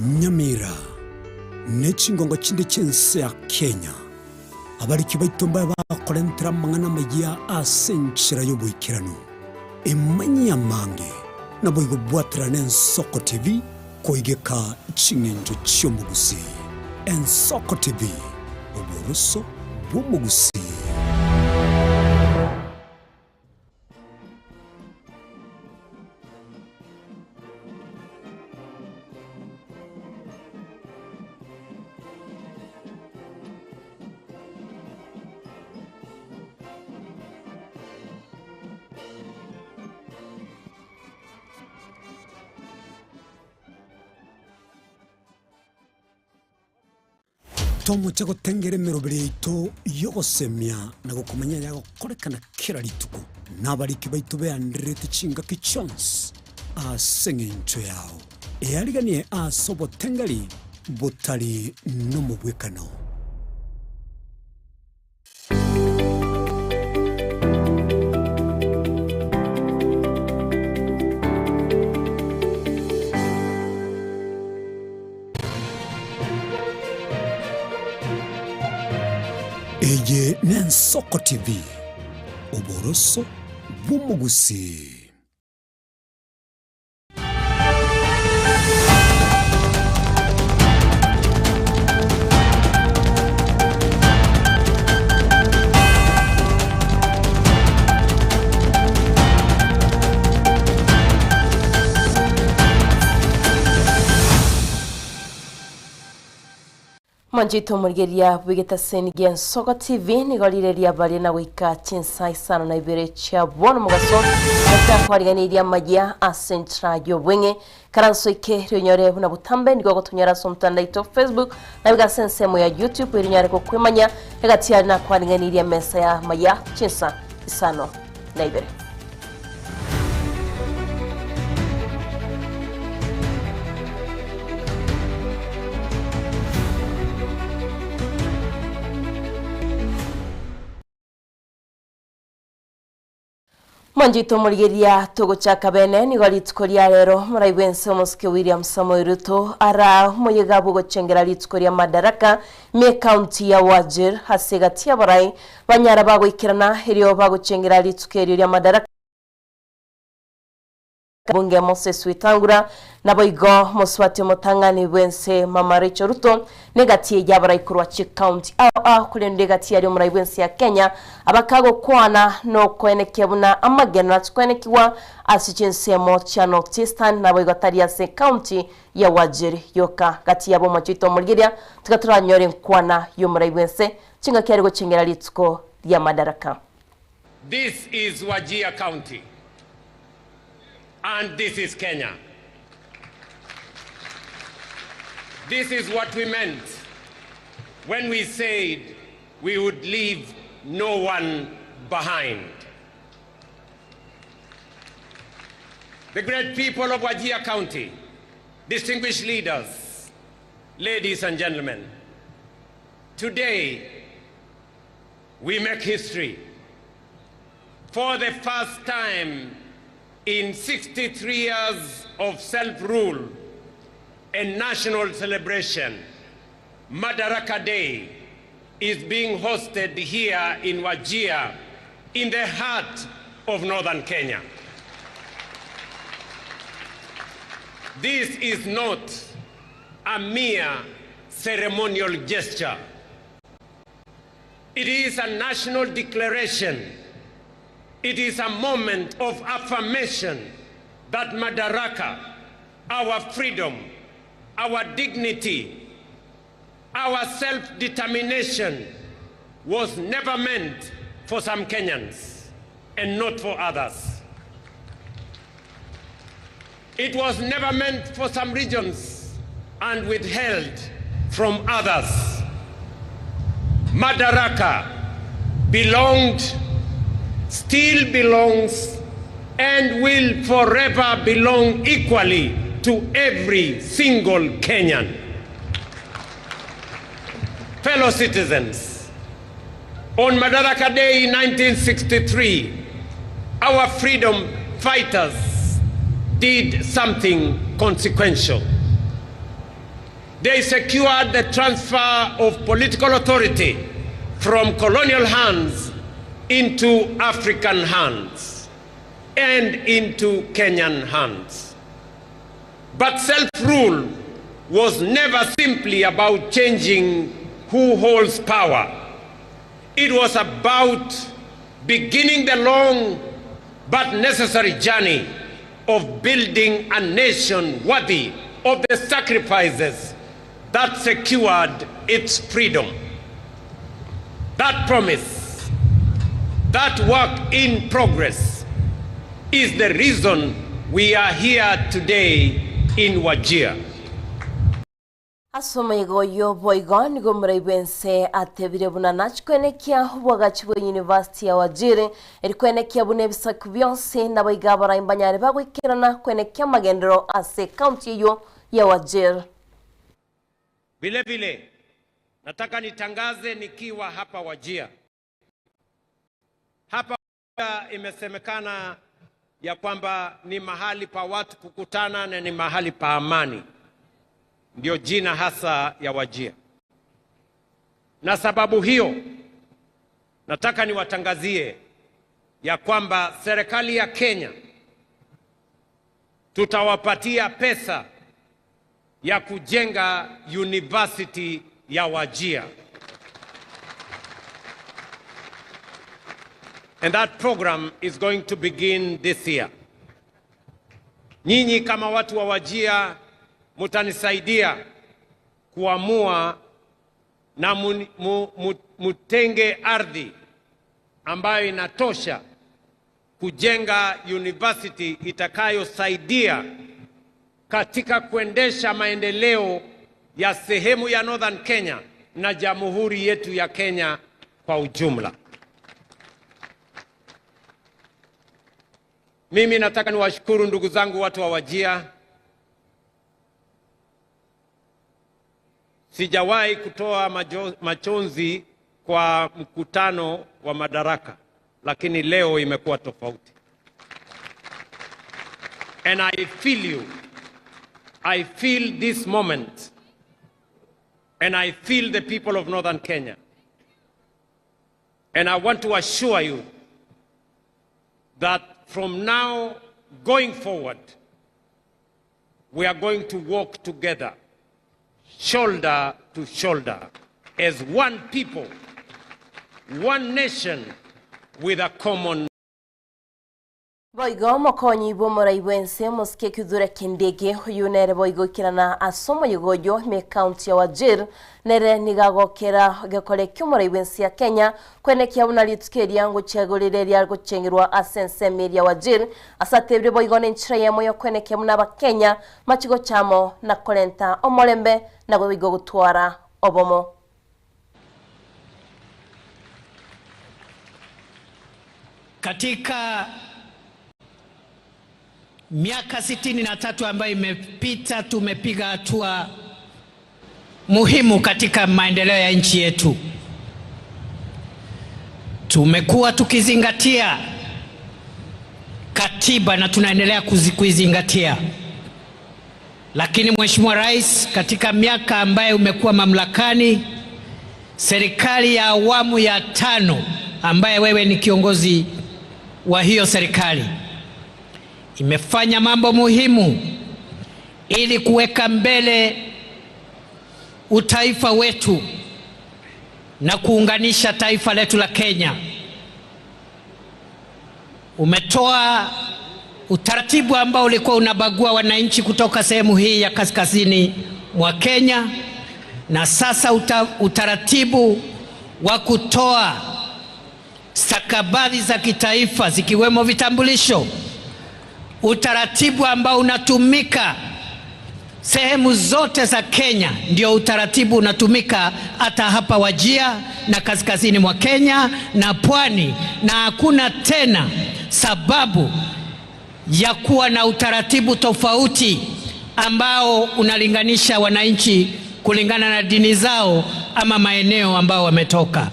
Nyamira n'ekingongo kindi Chinsa ya Kenya abariki baitomba bakolentera mangana magia asenchira y'obwikirano emanya mange nabo igobwatira n'Ensoko TV koigeka chingenjo cy'omugusi Ensoko TV obworoso bw'omugusi. Tomo chako tengere merobere ito yogosemia na gukumanya yago korekana kira rituko nabariki baitu be andrete chinga kichons asengencho yao eariganie asobo tengari botari no mubwekano. Eye n'Ensoko TV oboroso bw'omugusi. Manjito murgeria bwigeta senige Ensoko TV nigolireria bali na wika Chinsa Isano na Ibere cha bwono mugaso ata kwariganiria magia asentra yobwenge karanso ike ryonyore buna butambe nigo gotunyara somtanda ito Facebook na biga sensemo ya YouTube irinyare ko kwemanya hagati na kwariganiria mesa ya magia Chinsa Isano na Ibere. Manjito murigeria togo chaka bene nigoli tukoria rero muraibwense omuske William Samoei Ruto ara moyega bugo chengera litkoria madaraka me county ya Wajir hasegati abarai banyara bagoikirana heriyo bago chengera litkeria madaraka bunge Moses Witangura nabo igo Moswati Mutangani bwense Mama Rachel Ruto negati yabarai kurwa county kulende gati yari muraibwense ya Kenya abakago kwana no kwenekebuna amagena tukwenekiwa asichinsemo cha Northeastern nabo igataria se county ya Wajir yoka gati yabo machito murgiria tukatura nyore kwana yo muraibwense chinga kyari go chengera litsko ya madaraka. This is Wajir County. And this is Kenya. This is what we meant when we said we would leave no one behind. The great people of Wajir County, distinguished leaders, ladies and gentlemen, today we make history. For the first time in 63 years of self-rule and national celebration, Madaraka Day is being hosted here in Wajir, in the heart of northern Kenya. This is not a mere ceremonial gesture. It is a national declaration. It is a moment of affirmation that Madaraka, our freedom, our dignity, our self-determination was never meant for some Kenyans and not for others. It was never meant for some regions and withheld from others. Madaraka belonged, still belongs, and will forever belong equally to every single Kenyan. Fellow citizens, on Madaraka Day in 1963, our freedom fighters did something consequential. They secured the transfer of political authority from colonial hands into African hands and into Kenyan hands. But self-rule was never simply about changing who holds power. It was about beginning the long but necessary journey of building a nation worthy of the sacrifices that secured its freedom. That promise, that work in progress, is the reason we are here today in Wajir. Asoma igoyo boigo nigo muraibense atebire bunanach kwenekia bwagachi bwa University ya Wajir eri kwenekia bune bisaku byonse naboiga baraimbanyare bagwikirana kwenekia magendero ase county yo ya Wajir. Vile vile nataka nitangaze nikiwa hapa Wajir. Hapa imesemekana ya kwamba ni mahali pa watu kukutana na ni mahali pa amani. Ndio jina hasa ya Wajir. Na sababu hiyo nataka niwatangazie ya kwamba serikali ya Kenya tutawapatia pesa ya kujenga University ya Wajir. And that program is going to begin this year. Nyinyi kama watu wa Wajir mutanisaidia kuamua na mutenge ardhi ambayo inatosha kujenga university itakayosaidia katika kuendesha maendeleo ya sehemu ya Northern Kenya na jamhuri yetu ya Kenya kwa ujumla. Mimi nataka niwashukuru ndugu zangu watu wa Wajir. Sijawahi kutoa machozi kwa mkutano wa madaraka, lakini leo imekuwa tofauti. And I feel you. I feel this moment. And I feel the people of Northern Kenya. And I want to assure you that from now going forward, we are going to walk together, shoulder to shoulder, as one people, one nation with a common. Boigo mokonyi bo muraibense moske kudura kindege yunere boigo kirana asomo yugoyo me county ya Wajir nere nigagokera gekole kyumuraibense ya Kenya kwenekia unalitskeri yangu chagulire lyargo chengirwa asense media Wajir asatebre boigo nenchira yamoyo kwenekia munaba Kenya machigo chamo na kolenta omolembe na boigo gutwara obomo. Katika miaka 63 ambayo imepita, tumepiga hatua muhimu katika maendeleo ya nchi yetu. Tumekuwa tukizingatia katiba na tunaendelea kuizingatia. Lakini Mheshimiwa Rais, katika miaka ambayo umekuwa mamlakani, serikali ya awamu ya 5 ambaye wewe ni kiongozi wa hiyo serikali imefanya mambo muhimu ili kuweka mbele utaifa wetu na kuunganisha taifa letu la Kenya. Umetoa utaratibu ambao ulikuwa unabagua wananchi kutoka sehemu hii ya kaskazini mwa Kenya, na sasa utaratibu wa kutoa stakabadhi za kitaifa zikiwemo vitambulisho, utaratibu ambao unatumika sehemu zote za Kenya, ndio utaratibu unatumika hata hapa Wajir na kaskazini mwa Kenya na pwani, na hakuna tena sababu ya kuwa na utaratibu tofauti ambao unalinganisha wananchi kulingana na dini zao ama maeneo ambao wametoka.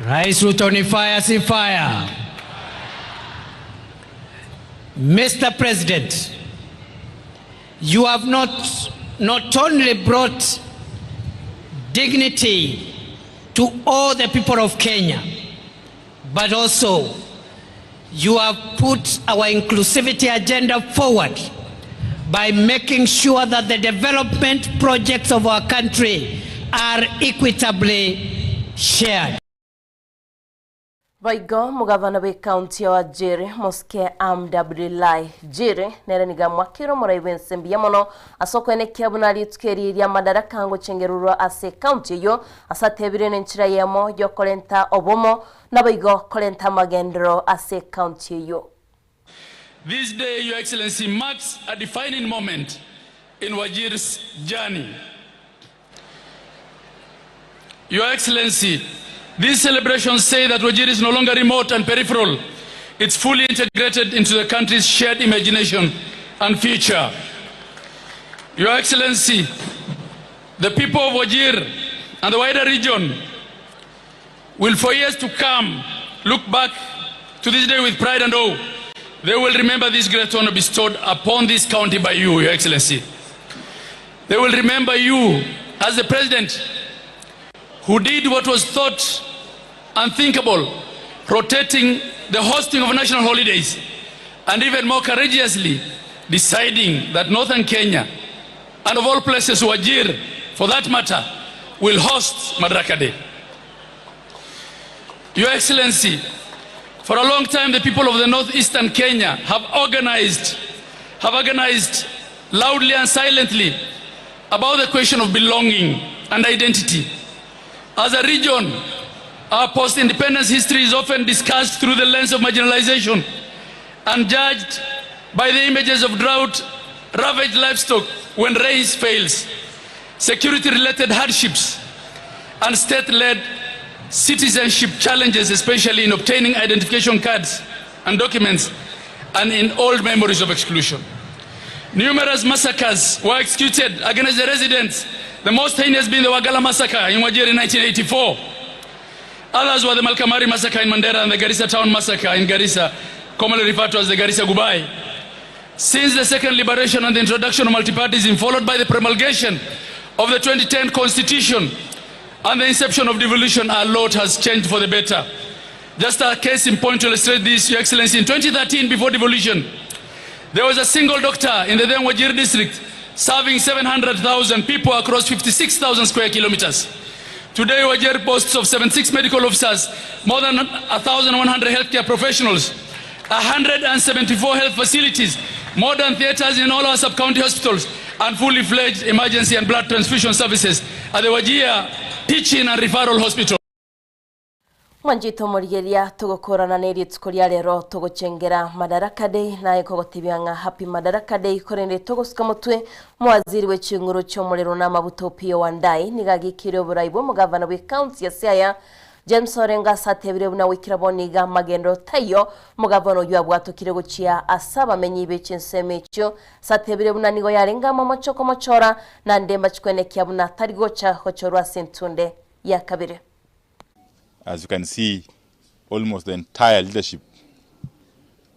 Rais Ruto ni fire si fire. Mr. President, you have not only brought dignity to all the people of Kenya, but also you have put our inclusivity agenda forward by making sure that the development projects of our country are equitably shared. Baigo mugavana we county ya Wajiri Moske Amdabdilai Jiri nereniga mwakiro muraibense mbiyamono asoko ene kiabunali tukeriria madaraka ngo cengeruro ase county yo asatebire nenchira yemo yo kolenta obomo na baigo kolenta magendro ase county yo. This day, Your Excellency, marks a defining moment in Wajir's journey. Your Excellency, these celebrations say that Wajir is no longer remote and peripheral. It's fully integrated into the country's shared imagination and future. Your Excellency, the people of Wajir and the wider region will for years to come look back to this day with pride and awe. They will remember this great honor bestowed upon this county by you, Your Excellency. They will remember you as the president who did what was thought unthinkable, rotating the hosting of national holidays, and even more courageously deciding that northern Kenya, and of all places Wajir, for that matter, will host Madaraka Day. Your Excellency, for a long time the people of the northeastern Kenya have organized loudly and silently about the question of belonging and identity. As a region, our post-independence history is often discussed through the lens of marginalization and judged by the images of drought, ravaged livestock when rains fails, security-related hardships, and state-led citizenship challenges, especially in obtaining identification cards and documents, and in old memories of exclusion. Numerous massacres were executed against the residents. The most heinous being the Wagala massacre in Wajir in 1984. Others were the Malkamari massacre in Mandera and the Garissa town massacre in Garissa, commonly referred to as the Garissa Gubai. Since the second liberation and the introduction of multipartyism, followed by the promulgation of the 2010 Constitution and the inception of devolution, a lot has changed for the better. Just a case in point to illustrate this, Your Excellency, in 2013, before devolution, there was a single doctor in the then Wajir district serving 700,000 people across 56,000 square kilometers. Today, Wajir boasts of 76 medical officers, more than 1,100 healthcare professionals, 174 health facilities, modern theaters in all our sub-county hospitals, and fully fledged emergency and blood transfusion services at the Wajir Teaching and Referral Hospital. Mwanjito murigeria tugukorana neri tukoria rero tugucengera Madaraka Day na ikogotibyanga happy Madaraka Day korende tugusuka mutwe mwaziri w'ekinguru cyo murero n'amabuto Pio Wandai nigagikire buraibo mugavana we county ya Siaya James Orenga satebire buna wikiraboniga magendo tayo mugavano yabwatukire gucia asaba menyibe cinseme cyo satebire buna nigo yarenga mamachoko mochora na ndemba chikwene kyabuna tarigocha hochorwa sentunde ya kabire. As you can see, almost the entire leadership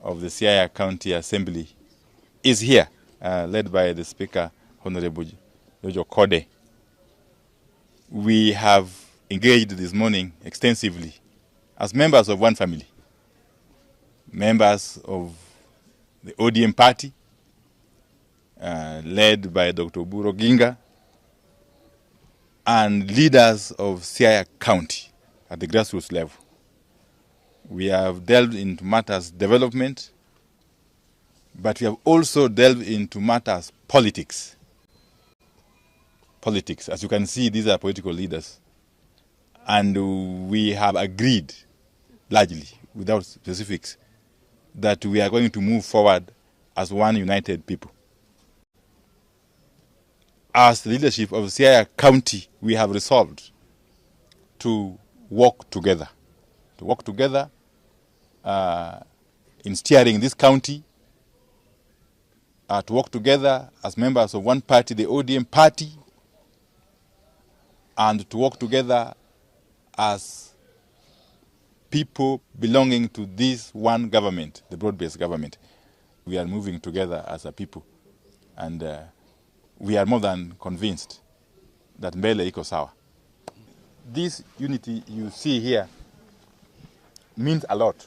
of the Siaya County Assembly is here, led by the Speaker, Honorable Jojo Kode. We have engaged this morning extensively as members of one family, members of the ODM party, led by Dr. Buro Ginga, and leaders of Siaya County at the grassroots level. We have delved into matters development, but we have also delved into matters politics. Politics, as you can see, these are political leaders. And we have agreed, largely, without specifics, that we are going to move forward as one united people. As the leadership of Siaya County, we have resolved to work together in steering this county, to work together as members of one party, the ODM party, and to work together as people belonging to this one government, the broad-based government. We are moving together as a people And we are more than convinced that mbele iko sawa. This unity you see here means a lot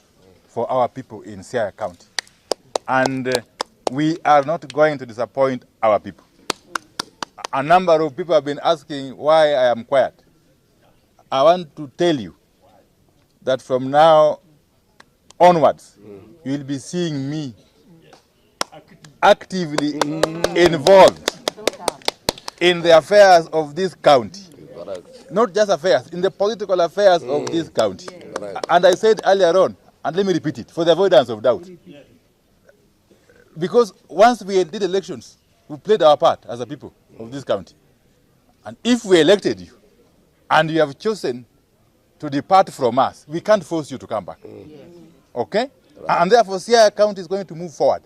for our people in Siaya County. And we are not going to disappoint our people. A number of people have been asking why I am quiet. I want to tell you that from now onwards, you will be seeing me actively involved in the affairs of this county. Not just affairs, in the political affairs of this county. And I said earlier on, and let me repeat it, for the avoidance of doubt. Because once we did elections, we played our part as a people of this county. And if we elected you, and you have chosen to depart from us, we can't force you to come back. Okay? And therefore, Siaya County is going to move forward.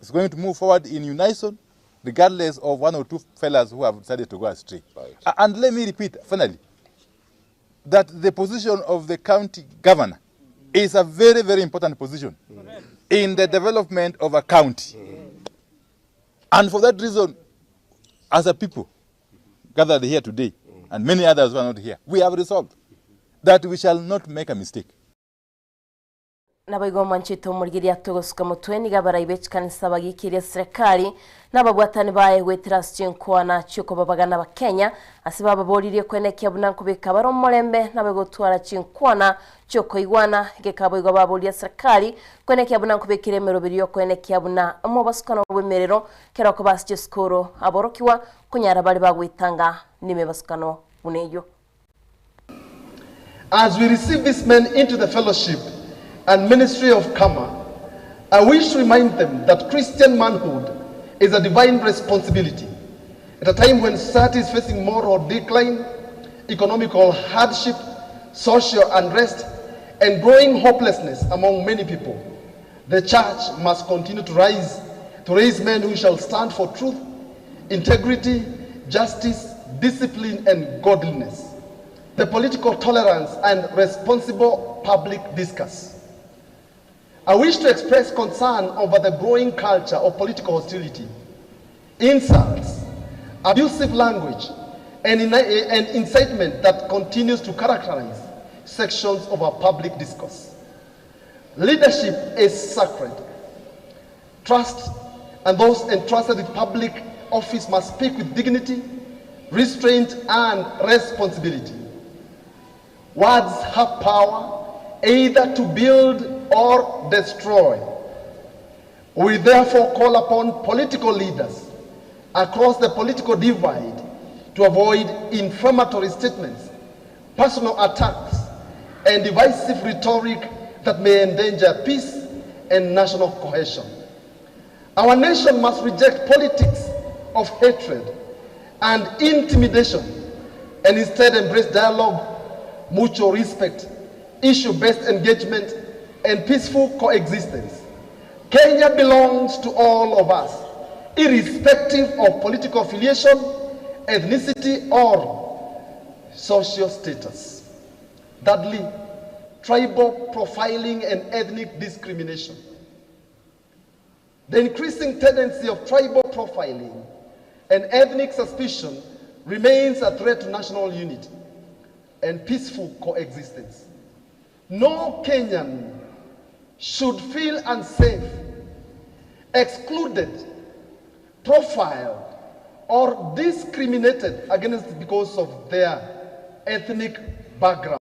It's going to move forward in unison, regardless of one or two fellas who have decided to go astray. And let me repeat, finally, that the position of the county governor is a very, very important position in the development of a county. And for that reason, as a people gathered here today, and many others who are not here, we have resolved that we shall not make a mistake. Nabaigo manchito murgiria togosuka mutweni gabarayibe Chinsa bagikiria serikali nababwatani bae wetras chinkwana chuko babagana ba Kenya asibaba bolirie kwenekia bunankubika baro molembe nabaigo twara chinkwana chuko igwana gekabo babolia serikali kwenekia bunankubikire merobirio kwenekia buna amobasukano bwemerero kerako basje skoro aborokiwa kunyara bali bagwitanga nimebasukano buneyo. As we receive these men into the fellowship and ministry of Kama, I wish to remind them that Christian manhood is a divine responsibility. At a time when society is facing moral decline, economical hardship, social unrest, and growing hopelessness among many people, the church must continue to raise men who shall stand for truth, integrity, justice, discipline, and godliness, the political tolerance, and responsible public discourse. I wish to express concern over the growing culture of political hostility, insults, abusive language, and incitement that continues to characterize sections of our public discourse. Leadership is sacred. Trust and those entrusted with public office must speak with dignity, restraint, and responsibility. Words have power either to build or destroy. We therefore call upon political leaders across the political divide to avoid inflammatory statements, personal attacks, and divisive rhetoric that may endanger peace and national cohesion. Our nation must reject politics of hatred and intimidation and instead embrace dialogue, mutual respect, issue-based engagement, and peaceful coexistence. Kenya belongs to all of us, irrespective of political affiliation, ethnicity, or social status. Thirdly, tribal profiling and ethnic discrimination. The increasing tendency of tribal profiling and ethnic suspicion remains a threat to national unity and peaceful coexistence. No Kenyan should feel unsafe, excluded, profiled, or discriminated against because of their ethnic background.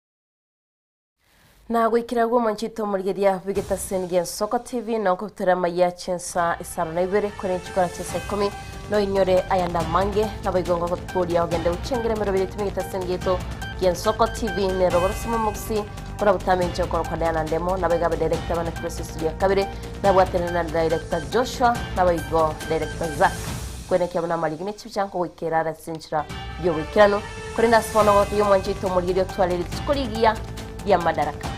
Na gwikiragwo manchito murgeria bigeta sengen Soko TV na kuptera Amayia Chinsa Isano na Ibere kwenye chukara chesa 10 no inyore ayanda mange na baigonga kutupolia ogende uchengere merobiri tumigeta sengeto gen Soko TV ne roborosimo muksi kura butame nchokoro kwa dana ndemo na baiga director bana process studio kabire na bwatene na director Joshua na baigo director Zach kwenye kiabuna maligine chichanko wikirara sinchira yo wikirano kwenye nasfono goto yo manchito murgeria twaliri tukoligia ya madaraka.